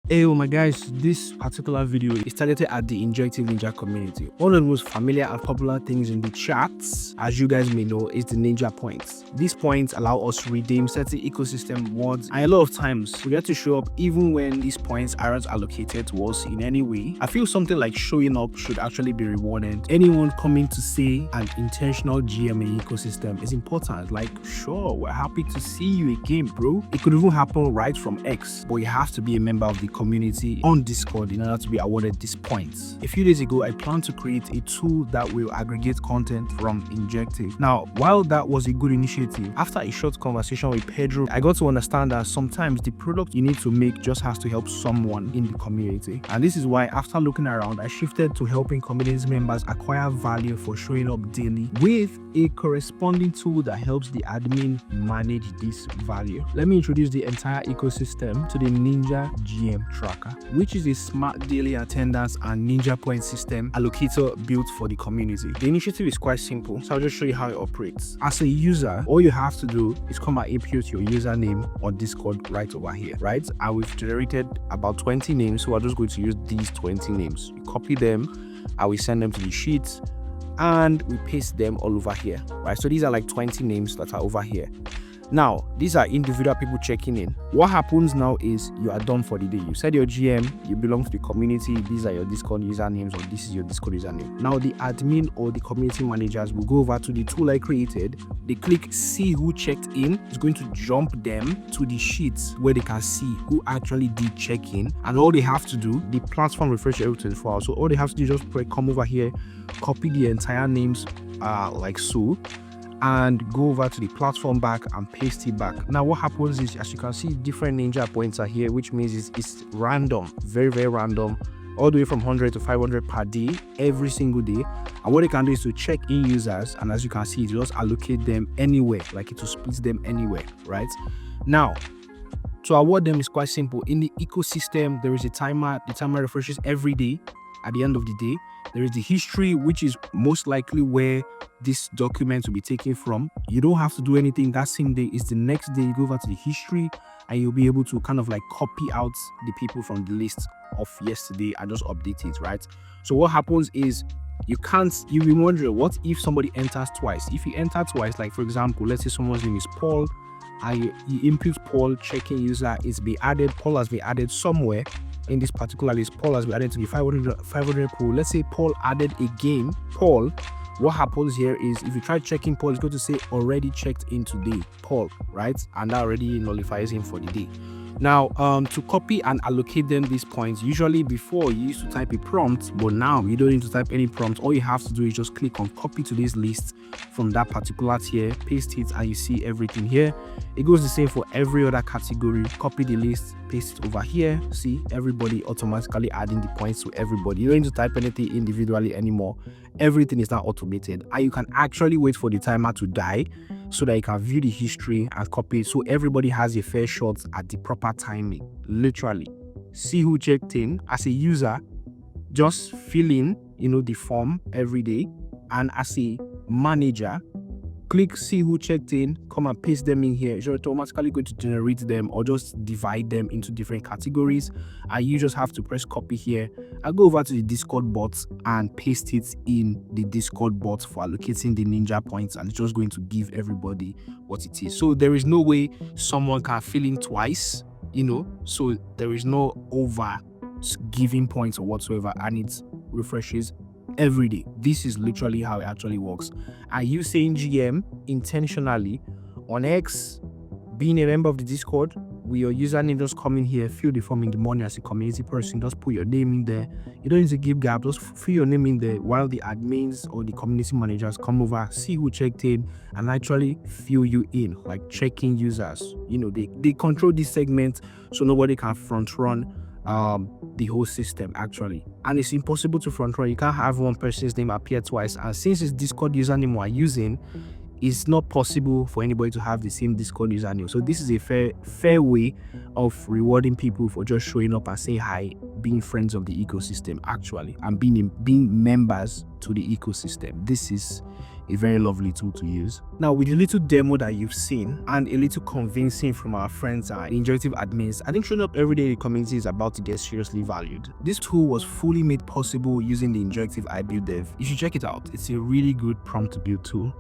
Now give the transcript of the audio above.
Hey, oh my guys, this particular video is targeted at the Injective Ninja community. One of the most familiar and popular things in the chats, as you guys may know, is the Ninja points. These points allow us to redeem certain ecosystem words, and a lot of times we get to show up even when these points aren't allocated to us in any way. I feel something like showing up should actually be rewarded. Anyone coming to say an intentional GMA ecosystem is important. Like, sure, we're happy to see you again, bro. It could even happen right from X, but you have to be a member of the community on Discord in order to be awarded these points. A few days ago, I planned to create a tool that will aggregate content from Injective. Now, while that was a good initiative, after a short conversation with Pedro, I got to understand that sometimes the product you need to make just has to help someone in the community. And this is why, after looking around, I shifted to helping community members acquire value for showing up daily with a corresponding tool that helps the admin manage this value. Let me introduce the entire ecosystem to the Ninja GM Tracker, which is a smart daily attendance and Ninja point system allocator built for the community. The initiative is quite simple, so I'll just show you how it operates. As a user, all you have to do is come and input your username on Discord right over here, right? And we've generated about 20 names, so we're just going to use these 20 names. We copy them, and we send them to the sheet, and we paste them all over here, right? So these are like 20 names that are over here. Now, these are individual people checking in. What happens now is you are done for the day. You said your GM, you belong to the community, these are your Discord usernames, or this is your Discord username. Now, the admin or the community managers will go over to the tool I created. They click see who checked in. It's going to jump them to the sheets where they can see who actually did check in. And all they have to do, the platform refresh every 24 hours. So all they have to do is just come over here, copy the entire names like so, and go over to the platform back and paste it back. Now what happens is, as you can see, different Ninja points are here, which means it's random, very random, all the way from 100 to 500 per day, every single day. And what they can do is to check in users, and as you can see, it just allocate them anywhere, like it will split them anywhere, right? Now, to award them is quite simple. In the ecosystem, there is a timer. The timer refreshes every day. At the end of the day, there is the history, which is most likely where this document will be taken from. You don't have to do anything that same day. It's the next day you go over to the history, and you'll be able to kind of like copy out the people from the list of yesterday and just update it, right? So what happens is you'll be wondering, what if somebody enters twice? If you enter twice, like for example, let's say someone's name is Paul, and you input Paul, checking user is be added. Paul has been added somewhere in this particular list. Paul has been added to the 500 pool. Let's say Paul added again Paul. What happens here is, if you try checking Paul, it's going to say already checked in today, Paul, right? And that already nullifies him for the day. Now, to copy and allocate them these points, usually before you used to type a prompt, but now you don't need to type any prompt. All you have to do is just click on copy to this list from that particular tier, paste it, and you see everything here. It goes the same for every other category. Copy the list, paste it over here. See, everybody automatically adding the points to everybody. You don't need to type anything individually anymore. Everything is now automated, and you can actually wait for the timer to die so that you can view the history and copy it, so everybody has a fair shot at the proper timing. Literally, see who checked in. As a user, just fill in the form every day, and as a manager, click see who checked in, come and paste them in here. It's automatically going to generate them or just divide them into different categories, and you just have to press copy here and go over to the Discord bot and paste it in the Discord bot for allocating the Ninja points, and it's just going to give everybody what it is. So there is no way someone can fill in twice, so there is no over giving points or whatsoever, and it refreshes every day. This is literally how it actually works. Are you saying GM intentionally on X, being a member of the Discord with your username, just come in here, fill the form in the morning as a community person, just put your name in there. You don't need to give gap, just fill your name in there while the admins or the community managers come over, see who checked in, and actually fill you in, like checking users. They control this segment, so nobody can front run the whole system actually, and it's impossible to front run. You can't have one person's name appear twice, and since it's Discord username we're using, it's not possible for anybody to have the same Discord username. So this is a fair way of rewarding people for just showing up and saying hi, being friends of the ecosystem actually, and being members to the ecosystem. This is a very lovely tool to use. Now, with a little demo that you've seen and a little convincing from our friends and Injective admins, I think showing up every day in the community is about to get seriously valued. This tool was fully made possible using the Injective iBuild dev. You should check it out. It's a really good prompt to build tool.